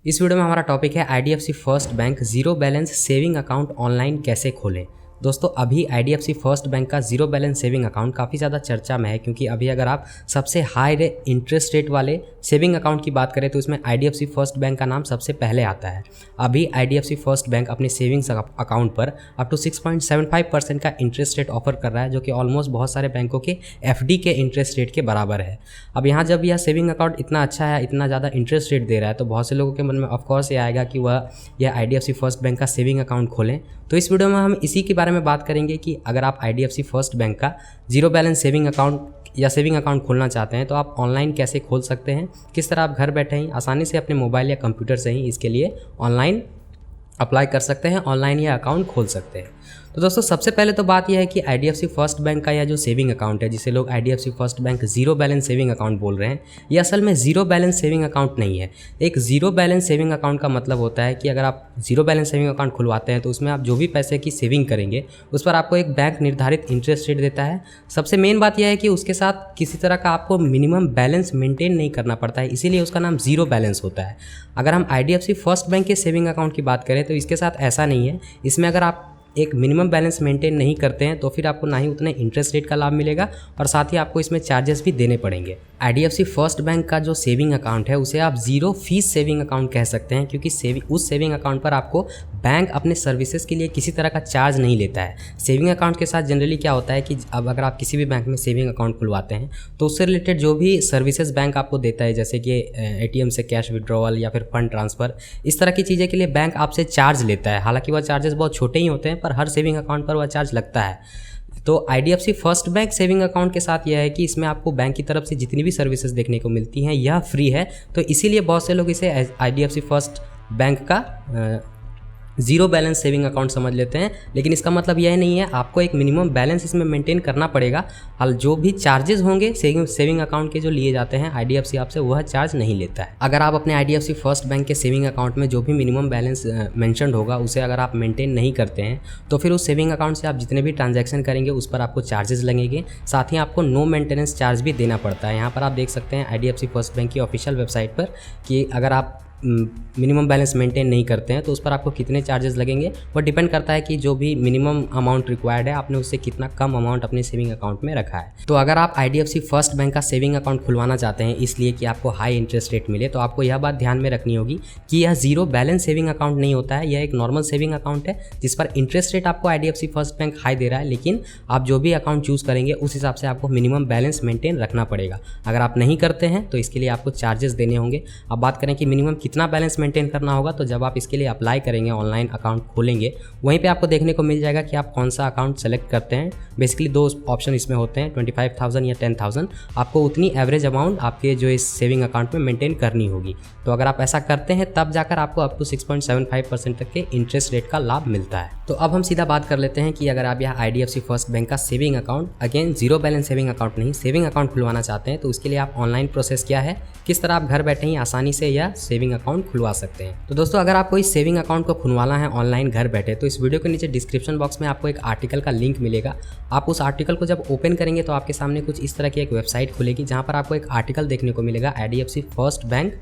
इस वीडियो में हमारा टॉपिक है IDFC first bank zero balance saving account online कैसे खोलें। दोस्तों अभी आईडीएफसी फर्स्ट बैंक का जीरो बैलेंस सेविंग अकाउंट काफ़ी ज़्यादा चर्चा में है, क्योंकि अभी अगर आप सबसे हाई इंटरेस्ट रेट वाले सेविंग अकाउंट की बात करें तो इसमें आईडीएफसी फर्स्ट बैंक का नाम सबसे पहले आता है। अभी आईडीएफसी फर्स्ट बैंक अपने सेविंग्स अकाउंट पर अप टू 6.75% का इंटरेस्ट रेट ऑफर कर रहा है, जो कि ऑलमोस्ट बहुत सारे बैंकों के एफडी के इंटरेस्ट रेट के बराबर है। अब यहाँ जब यह सेविंग अकाउंट इतना अच्छा है, इतना ज़्यादा इंटरेस्ट रेट दे रहा है, तो बहुत से लोगों के मन में ऑफकोर्स ये आएगा कि वह यह आईडीएफसी फर्स्ट बैंक का सेविंग अकाउंट खोलें। तो इस वीडियो में हम इसी के बारे में बात करेंगे कि अगर आप आईडीएफसी फर्स्ट बैंक का जीरो बैलेंस सेविंग अकाउंट या सेविंग अकाउंट खोलना चाहते हैं तो आप ऑनलाइन कैसे खोल सकते हैं, किस तरह आप घर बैठे ही आसानी से अपने मोबाइल या कंप्यूटर से ही इसके लिए ऑनलाइन अप्लाई कर सकते हैं, ऑनलाइन यह अकाउंट खोल सकते हैं। तो दोस्तों सबसे पहले तो बात यह है कि आईडीएफसी फर्स्ट बैंक का यह जो सेविंग अकाउंट है, जिसे लोग IDFC first bank zero balance saving account बोल रहे हैं, ये असल में जीरो बैलेंस सेविंग अकाउंट नहीं है। एक जीरो बैलेंस सेविंग अकाउंट का मतलब होता है कि अगर आप जीरो बैलेंस सेविंग अकाउंट खुलवाते हैं तो उसमें आप जो भी पैसे की सेविंग करेंगे उस पर आपको एक बैंक निर्धारित इंटरेस्ट रेट देता है। सबसे मेन बात यह है कि उसके साथ किसी तरह का आपको मिनिमम बैलेंस मेंटेन नहीं करना पड़ता है, इसीलिए उसका नाम जीरो बैलेंस होता है। अगर हम आईडीएफसी फर्स्ट बैंक के सेविंग अकाउंट की बात करें तो इसके साथ ऐसा नहीं है। इसमें अगर आप एक मिनिमम बैलेंस मेंटेन नहीं करते हैं तो फिर आपको ना ही उतने इंटरेस्ट रेट का लाभ मिलेगा और साथ ही आपको इसमें चार्जेस भी देने पड़ेंगे। आईडीएफसी फर्स्ट बैंक का जो सेविंग अकाउंट है उसे आप जीरो फीस सेविंग अकाउंट कह सकते हैं, क्योंकि उस सेविंग अकाउंट पर आपको बैंक अपने सर्विसेज के लिए किसी तरह का चार्ज नहीं लेता है। सेविंग अकाउंट के साथ जनरली क्या होता है कि अब अगर आप किसी भी बैंक में सेविंग अकाउंट खुलवाते हैं तो उससे रिलेटेड जो भी सर्विसेज बैंक आपको देता है, जैसे कि एटीएम से कैश विड्रॉवल या फिर फंड ट्रांसफ़र, इस तरह की चीज़ें के लिए बैंक आपसे चार्ज लेता है। हालांकि वह चार्जेस बहुत छोटे ही होते हैं, पर हर सेविंग अकाउंट पर वह चार्ज लगता है। तो IDFC first bank saving account के साथ यह है कि इसमें आपको बैंक की तरफ से जितनी भी सर्विसेज देखने को मिलती हैं यह फ्री है। तो इसीलिए बहुत से लोग इसे आईडीएफसी फर्स्ट बैंक का जीरो बैलेंस सेविंग अकाउंट समझ लेते हैं, लेकिन इसका मतलब यह नहीं है। आपको एक मिनिमम बैलेंस इसमें मेंटेन करना पड़ेगा और जो भी चार्जेस होंगे सेविंग अकाउंट के जो लिए जाते हैं आईडीएफसी आपसे वह चार्ज नहीं लेता है। अगर आप अपने आईडीएफसी फर्स्ट बैंक के सेविंग अकाउंट में जो भी मिनिमम बैलेंस मेंशन्ड होगा उसे अगर आप मेंटेन नहीं करते हैं तो फिर उस सेविंग अकाउंट से आप जितने भी ट्रांजैक्शन करेंगे उस पर आपको चार्जेस लगेंगे। साथ ही आपको नो मेंटेनेंस चार्ज भी देना पड़ता है। यहाँ पर आप देख सकते हैं आईडीएफसी फर्स्ट बैंक की ऑफिशियल वेबसाइट पर कि अगर आप मिनिमम बैलेंस मेंटेन नहीं करते हैं तो उस पर आपको कितने चार्जेस लगेंगे। वो डिपेंड करता है कि जो भी मिनिमम अमाउंट रिक्वायर्ड है आपने उससे कितना कम अमाउंट अपने सेविंग अकाउंट में रखा है। तो अगर आप आईडीएफसी फर्स्ट बैंक का सेविंग अकाउंट खुलवाना चाहते हैं इसलिए कि आपको हाई इंटरेस्ट रेट मिले, तो आपको यह बात ध्यान में रखनी होगी कि यह जीरो बैलेंस सेविंग अकाउंट नहीं होता है। यह एक नॉर्मल सेविंग अकाउंट है जिस पर इंटरेस्ट रेट आपको आईडीएफसी फर्स्ट बैंक हाई दे रहा है, लेकिन आप जो भी अकाउंट चूज़ करेंगे उस हिसाब से आपको मिनिमम बैलेंस मेंटेन रखना पड़ेगा। अगर आप नहीं करते हैं तो इसके लिए आपको चार्जेस देने होंगे। अब बात करें कि मिनिमम कितना बैलेंस मेंटेन करना होगा, तो जब आप इसके लिए अप्लाई करेंगे, ऑनलाइन अकाउंट खोलेंगे, वहीं पे आपको देखने को मिल जाएगा कि आप कौन सा अकाउंट सेलेक्ट करते हैं। बेसिकली दो ऑप्शन इसमें होते हैं, 25,000 या 10,000। आपको उतनी एवरेज अमाउंट आपके जो इस सेविंग अकाउंट में मेंटेन करनी होगी। तो अगर आप ऐसा करते हैं तब जाकर आपको अप टू 6.75% तक के इंटरेस्ट रेट का लाभ मिलता है। तो अब हम सीधा बात कर लेते हैं कि अगर आप यह आईडीएफसी फर्स्ट बैंक का saving account, again zero balance saving account नहीं, सेविंग अकाउंट खुलवाना चाहते हैं तो उसके लिए आप ऑनलाइन प्रोसेस क्या है, किस तरह आप घर बैठे ही आसानी से यह सेविंग अकाउंट खुलवा सकते हैं। तो दोस्तों अगर आपको इस सेविंग अकाउंट को खुलवाना है ऑनलाइन घर बैठे, तो इस वीडियो के नीचे डिस्क्रिप्शन बॉक्स में आपको एक आर्टिकल का लिंक मिलेगा। आप उस आर्टिकल को जब ओपन करेंगे तो आपके सामने कुछ इस तरह की एक वेबसाइट खुलेगी जहां पर आपको एक आर्टिकल देखने को मिलेगा IDFC first bank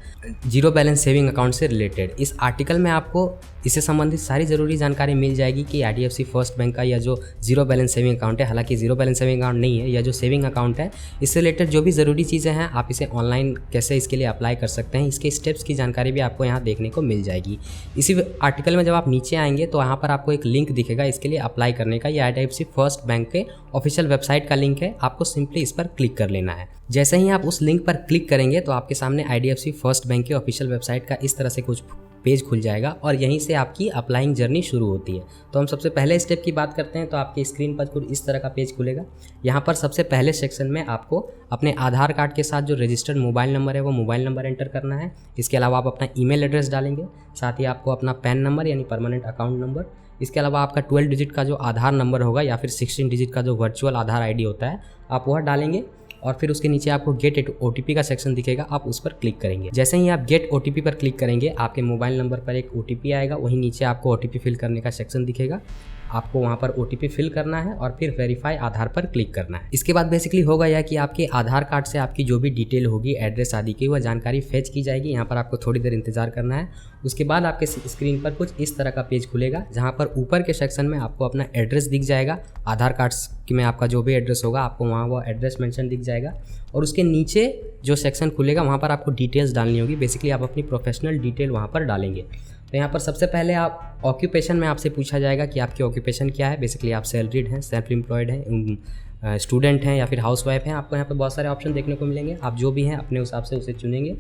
zero balance saving account से रिलेटेड। इस आर्टिकल में आपको इससे संबंधित सारी ज़रूरी जानकारी मिल जाएगी कि आईडीएफसी फर्स्ट बैंक का यह जो जीरो बैलेंस सेविंग अकाउंट है, हालांकि जीरो बैलेंस सेविंग अकाउंट नहीं है, यह जो सेविंग अकाउंट है इससे रिलेटेड जो भी ज़रूरी चीज़ें हैं आप इसे ऑनलाइन कैसे इसके लिए अप्लाई कर सकते हैं, इसके स्टेप्स की जानकारी भी आपको यहाँ देखने को मिल जाएगी। इसी आर्टिकल में जब आप नीचे आएंगे तो यहाँ पर आपको एक लिंक दिखेगा इसके लिए अप्लाई करने का। यह आईडीएफसी फर्स्ट बैंक के ऑफिशियल वेबसाइट का लिंक है, आपको सिंपली इस पर क्लिक कर लेना है। जैसे ही आप उस लिंक पर क्लिक करेंगे तो आपके सामने आईडीएफसी फर्स्ट बैंक के ऑफिशियल वेबसाइट का इस तरह से कुछ पेज खुल जाएगा और यहीं से आपकी अप्लाइंग जर्नी शुरू होती है। तो हम सबसे पहले स्टेप की बात करते हैं तो आपके स्क्रीन पर कुछ इस तरह का पेज खुलेगा। यहाँ पर सबसे पहले सेक्शन में आपको अपने आधार कार्ड के साथ जो रजिस्टर्ड मोबाइल नंबर है वो मोबाइल नंबर एंटर करना है। इसके अलावा आप अपना ईमेल एड्रेस डालेंगे, साथ ही आपको अपना पैन नंबर यानी परमानेंट अकाउंट नंबर, इसके अलावा आपका 12 डिजिट का जो आधार नंबर होगा या फिर 16 डिजिट का जो वर्चुअल आधार आईडी होता है आप वह डालेंगे और फिर उसके नीचे आपको गेट ओटीपी का सेक्शन दिखेगा, आप उस पर क्लिक करेंगे। जैसे ही आप गेट ओटीपी पर क्लिक करेंगे आपके मोबाइल नंबर पर एक ओटीपी आएगा, वहीं नीचे आपको ओटीपी फिल करने का सेक्शन दिखेगा। आपको वहाँ पर OTP फिल करना है और फिर वेरीफाई आधार पर क्लिक करना है। इसके बाद बेसिकली होगा यह कि आपके आधार कार्ड से आपकी जो भी डिटेल होगी, एड्रेस आदि की, वह जानकारी फेच की जाएगी। यहाँ पर आपको थोड़ी देर इंतजार करना है। उसके बाद आपके स्क्रीन पर कुछ इस तरह का पेज खुलेगा, जहाँ पर ऊपर के सेक्शन में आपको अपना एड्रेस दिख जाएगा। आधार कार्ड में आपका जो भी एड्रेस होगा आपको वहाँ वो एड्रेस मेंशन दिख जाएगा। और उसके नीचे जो सेक्शन खुलेगा वहाँ पर आपको डिटेल्स डालनी होगी। बेसिकली आप अपनी प्रोफेशनल डिटेल वहाँ पर डालेंगे। तो यहाँ पर सबसे पहले आप ऑक्यूपेशन में आपसे पूछा जाएगा कि आपकी ऑक्यूपेशन क्या है। बेसिकली आप सैलरीड हैं, सेल्फ एम्प्लॉयड हैं, स्टूडेंट हैं या फिर हाउसवाइफ हैं। आपको यहाँ पर बहुत सारे ऑप्शन देखने को मिलेंगे। आप जो भी हैं अपने हिसाब से उसे चुनेंगे।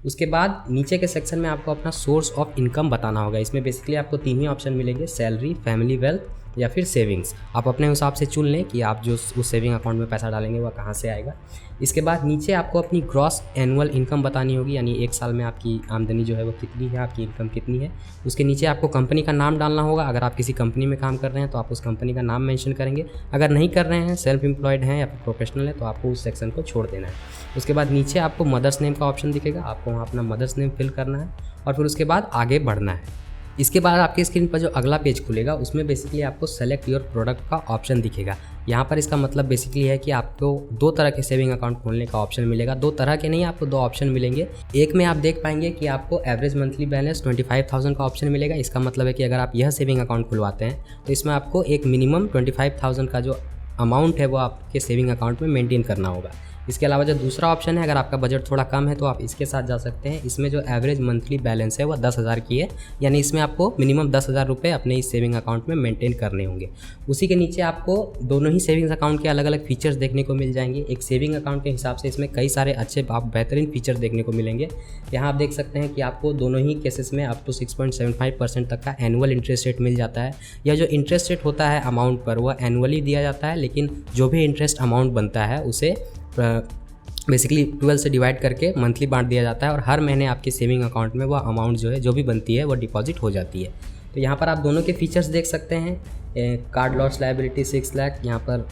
उसके बाद नीचे के सेक्शन में आपको अपना सोर्स ऑफ इनकम बताना होगा। इसमें बेसिकली आपको 3 ही ऑप्शन मिलेंगे, सैलरी, फैमिली वेल्थ या फिर सेविंग्स। आप अपने हिसाब से चुन लें कि आप जो उस सेविंग अकाउंट में पैसा डालेंगे वह कहाँ से आएगा। इसके बाद नीचे आपको अपनी ग्रॉस एनुअल इनकम बतानी होगी, यानी 1 साल में आपकी आमदनी जो है वो कितनी है, आपकी इनकम कितनी है। उसके नीचे आपको कंपनी का नाम डालना होगा। अगर आप किसी कंपनी में काम कर रहे हैं तो आप उस कंपनी का नाम मेंशन करेंगे। अगर नहीं कर रहे हैं, सेल्फ एम्प्लॉयड हैं या फिर प्रोफेशनल है, तो आपको उस सेक्शन को छोड़ देना है। उसके बाद नीचे आपको मदर्स नेम का ऑप्शन दिखेगा। आपको वहाँ अपना मदर्स नेम फिल करना है और फिर उसके बाद आगे बढ़ना है। इसके बाद आपके स्क्रीन पर जो अगला पेज खुलेगा उसमें बेसिकली आपको सेलेक्ट योर प्रोडक्ट का ऑप्शन दिखेगा। यहाँ पर इसका मतलब बेसिकली है कि आपको 2 तरह के सेविंग अकाउंट खोलने का ऑप्शन मिलेगा। 2 तरह के नहीं, आपको 2 ऑप्शन मिलेंगे। एक में आप देख पाएंगे कि आपको एवरेज मंथली बैलेंस 25,000 का ऑप्शन मिलेगा। इसका मतलब है कि अगर आप यह सेविंग अकाउंट खुलवाते हैं तो इसमें आपको एक मिनिमम 25,000 का जो अमाउंट है वो आपके सेविंग अकाउंट में मेंटेन करना होगा। इसके अलावा जो दूसरा ऑप्शन है, अगर आपका बजट थोड़ा कम है तो आप इसके साथ जा सकते हैं। इसमें जो एवरेज मंथली बैलेंस है वह 10,000 की है, यानी इसमें आपको मिनिमम 10,000 रुपये अपने इस सेविंग अकाउंट में मेंटेन करने होंगे। उसी के नीचे आपको दोनों ही सेविंग्स अकाउंट के अलग अलग फीचर्स देखने को मिल जाएंगे। एक सेविंग अकाउंट के हिसाब से इसमें कई सारे अच्छे आप बेहतरीन फीचर देखने को मिलेंगे। यहाँ आप देख सकते हैं कि आपको दोनों ही केसेस में अप टू 6.75% तक का एनुअल इंटरेस्ट रेट मिल जाता है। यह जो इंटरेस्ट रेट होता है अमाउंट पर वह एनुअली दिया जाता है, लेकिन जो भी इंटरेस्ट अमाउंट बनता है उसे बेसिकली 12 से डिवाइड करके मंथली बांट दिया जाता है और हर महीने आपके सेविंग अकाउंट में वह अमाउंट जो है, जो भी बनती है, वह डिपॉजिट हो जाती है। तो यहाँ पर आप दोनों के फीचर्स देख सकते हैं। कार्ड लॉस लायबिलिटी 6 लाख यहाँ पर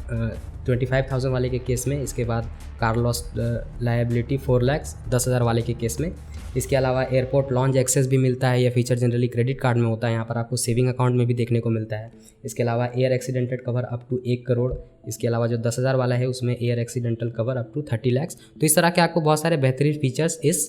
25,000 वाले के केस में। इसके बाद कार लॉस लायबिलिटी 4 लाख 10,000 वाले के केस में। इसके अलावा एयरपोर्ट लॉन्च एक्सेस भी मिलता है। यह फीचर जनरली क्रेडिट कार्ड में होता है, यहाँ पर आपको सेविंग अकाउंट में भी देखने को मिलता है। इसके अलावा air accidental cover up to 1 crore. इसके अलावा जो 10,000 वाला है उसमें air accidental cover up to 30 lakh. तो इस तरह के आपको बहुत सारे बेहतरीन फीचर्स इस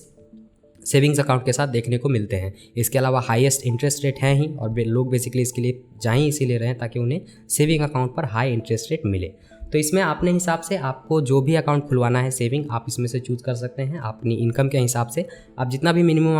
सेविंग्स अकाउंट के साथ देखने को मिलते हैं। इसके अलावा हाईएस्ट इंटरेस्ट रेट है ही, और लोग बेसिकली इसके लिए जा ही इसीलिए रहे हैं ताकि उन्हें सेविंग अकाउंट पर हाई इंटरेस्ट रेट मिले। तो इसमें अपने हिसाब से आपको जो भी अकाउंट खुलवाना है सेविंग, आप इसमें से चूज़ कर सकते हैं। अपनी इनकम के हिसाब से आप जितना भी मिनिमम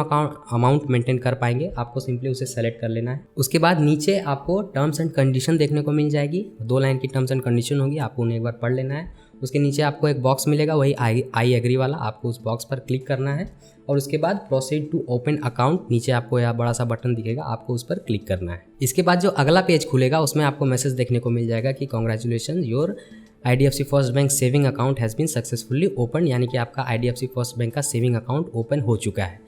अमाउंट मेंटेन कर पाएंगे, आपको सिंपली उसे सेलेक्ट कर लेना है। उसके बाद नीचे आपको टर्म्स एंड कंडीशन देखने को मिल जाएगी। 2 लाइन की टर्म्स एंड कंडीशन होगी, आपको उन्हें एक बार पढ़ लेना है। उसके नीचे आपको एक बॉक्स मिलेगा, वही आई एग्री वाला, आपको उस बॉक्स पर क्लिक करना है और उसके बाद प्रोसीड टू ओपन अकाउंट, नीचे आपको यह बड़ा सा बटन दिखेगा, आपको उस पर क्लिक करना है। इसके बाद जो अगला पेज खुलेगा उसमें आपको मैसेज देखने को मिल जाएगा कि congratulation, your IDFC first bank saving account has been successfully open, यानी कि आपका IDFC फर्स्ट बैंक का सेविंग अकाउंट ओपन हो चुका है।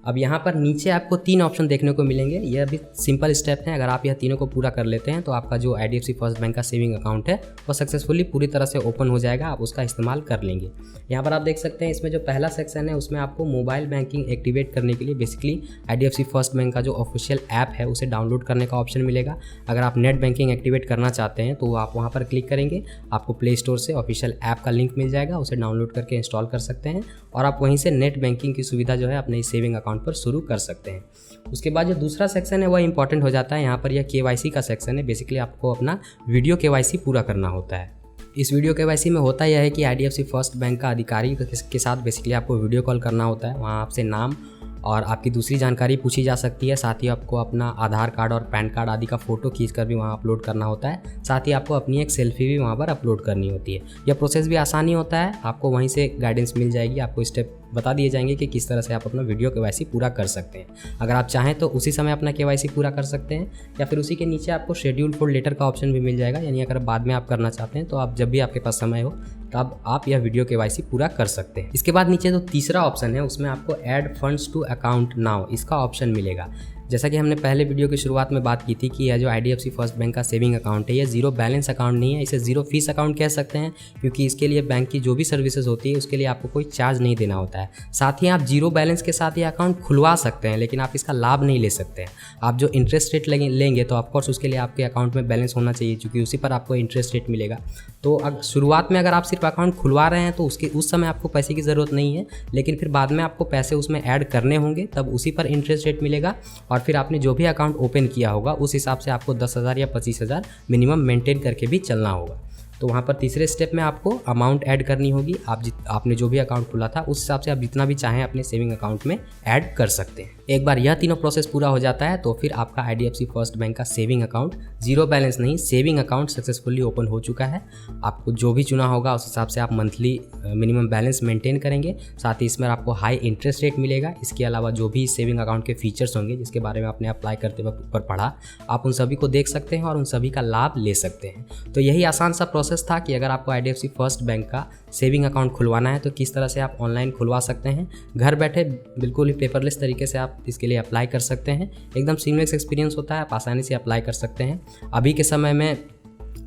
अब यहाँ पर नीचे आपको 3 ऑप्शन देखने को मिलेंगे। यह भी सिंपल स्टेप है, अगर आप यह तीनों को पूरा कर लेते हैं तो आपका जो IDFC फर्स्ट बैंक का सेविंग अकाउंट है वो सक्सेसफुली पूरी तरह से ओपन हो जाएगा, आप उसका इस्तेमाल कर लेंगे। यहाँ पर आप देख सकते हैं इसमें जो पहला सेक्शन है उसमें आपको मोबाइल बैंकिंग एक्टिवेट करने के लिए बेसिकली IDFC फर्स्ट बैंक का जो ऑफिशियल ऐप है उसे डाउनलोड करने का ऑप्शन मिलेगा। अगर आप नेट बैंकिंग एक्टिवेट करना चाहते हैं तो आप वहाँ पर क्लिक करेंगे, आपको प्ले स्टोर से ऑफिशियल ऐप का लिंक मिल जाएगा, उसे डाउनलोड करके इंस्टॉल कर सकते हैं और आप वहीं से नेट बैंकिंग की सुविधा जो है अपने इस सेविंग अकाउंट पर शुरू कर सकते हैं। उसके बाद जो दूसरा सेक्शन है वह इंपॉर्टेंट हो जाता है। यहाँ पर यह KYC का सेक्शन है। बेसिकली आपको अपना वीडियो KYC पूरा करना होता है। इस वीडियो KYC में होता यह है कि IDFC फर्स्ट बैंक का अधिकारी के साथ बेसिकली आपको वीडियो कॉल करना होता है। वहाँ आपसे नाम और आपकी दूसरी जानकारी पूछी जा सकती है। साथ ही आपको अपना आधार कार्ड और पैन कार्ड आदि का फ़ोटो खींचकर भी वहाँ अपलोड करना होता है। साथ ही आपको अपनी एक सेल्फी भी वहाँ पर अपलोड करनी होती है। यह प्रोसेस भी आसानी होता है, आपको वहीं से गाइडेंस मिल जाएगी, आपको स्टेप बता दिए जाएंगे कि किस तरह से आप अपना वीडियो KYC पूरा कर सकते हैं। अगर आप चाहें तो उसी समय अपना KYC पूरा कर सकते हैं या फिर उसी के नीचे आपको शेड्यूल फॉर लेटर का ऑप्शन भी मिल जाएगा, यानी अगर बाद में आप करना चाहते हैं तो आप जब भी आपके पास समय हो तब आप यह वीडियो KYC पूरा कर सकते हैं। इसके बाद नीचे जो तीसरा ऑप्शन है उसमें आपको add funds to account now इसका ऑप्शन मिलेगा। जैसा कि हमने पहले वीडियो की शुरुआत में बात की थी कि यह जो IDFC फर्स्ट बैंक का सेविंग अकाउंट है, ये ज़ीरो बैलेंस अकाउंट नहीं है, इसे ज़ीरो फीस अकाउंट कह सकते हैं, क्योंकि इसके लिए बैंक की जो भी सर्विसेज होती है उसके लिए आपको कोई चार्ज नहीं देना होता है। साथ ही आप जीरो बैलेंस के साथ ये अकाउंट खुलवा सकते हैं, लेकिन आप इसका लाभ नहीं ले सकते हैं। आप जो इंटरेस्ट रेट लेंगे तो ऑफकोर्स उसके लिए आपके अकाउंट में बैलेंस होना चाहिए, क्योंकि उसी पर आपको इंटरेस्ट रेट मिलेगा। तो शुरुआत में अगर आप सिर्फ अकाउंट खुलवा रहे हैं तो उस समय आपको पैसे की ज़रूरत नहीं है, लेकिन फिर बाद में आपको पैसे उसमें ऐड करने होंगे, तब उसी पर इंटरेस्ट रेट मिलेगा। और फिर आपने जो भी अकाउंट ओपन किया होगा उस हिसाब से आपको 10,000 या 25,000 मिनिमम मेंटेन करके भी चलना होगा। तो वहाँ पर तीसरे स्टेप में आपको अमाउंट ऐड करनी होगी। आपने जो भी अकाउंट खोला था उस हिसाब से आप जितना भी चाहें अपने सेविंग अकाउंट में ऐड कर सकते हैं। एक बार यह तीनों प्रोसेस पूरा हो जाता है तो फिर आपका IDFC फर्स्ट बैंक का सेविंग अकाउंट, जीरो बैलेंस नहीं सेविंग अकाउंट सक्सेसफुली ओपन हो चुका है। आपको जो भी चुना होगा उस हिसाब से आप मंथली मिनिमम बैलेंस मेंटेन करेंगे, साथ ही इसमें आपको हाई इंटरेस्ट रेट मिलेगा। इसके अलावा जो भी सेविंग अकाउंट के फीचर्स होंगे जिसके बारे में आपने अप्लाई करते वक्त ऊपर पढ़ा, आप उन सभी को देख सकते हैं और उन सभी का लाभ ले सकते हैं। तो यही आसान सा प्रोसेस था कि अगर आपको IDFC फर्स्ट बैंक का सेविंग अकाउंट खुलवाना है तो किस तरह से आप ऑनलाइन खुलवा सकते हैं। घर बैठे बिल्कुल ही पेपरलेस तरीके से आप इसके लिए अप्लाई कर सकते हैं। एकदम सीमलेस एक्सपीरियंस होता है, आप आसानी से अप्लाई कर सकते हैं। अभी के समय में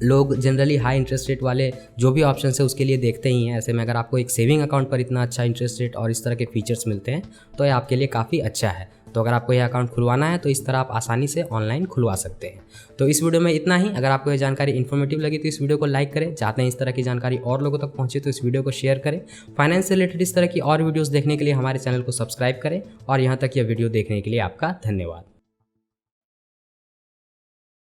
लोग जनरली हाई इंटरेस्ट रेट वाले जो भी ऑप्शन है उसके लिए देखते ही हैं। ऐसे में अगर आपको एक सेविंग अकाउंट पर इतना अच्छा इंटरेस्ट रेट और इस तरह के फीचर्स मिलते हैं तो ये आपके लिए काफ़ी अच्छा है। तो अगर आपको यह अकाउंट खुलवाना है तो इस तरह आप आसानी से ऑनलाइन खुलवा सकते हैं। तो इस वीडियो में इतना ही। अगर आपको यह जानकारी इन्फॉर्मेटिव लगी तो इस वीडियो को लाइक करें। चाहते हैं इस तरह की जानकारी और लोगों तक पहुंचे तो इस वीडियो को शेयर करें। फाइनेंस से रिलेटेड इस तरह की और वीडियोस देखने के लिए हमारे चैनल को सब्सक्राइब करें। और यहाँ तक यह वीडियो देखने के लिए आपका धन्यवाद।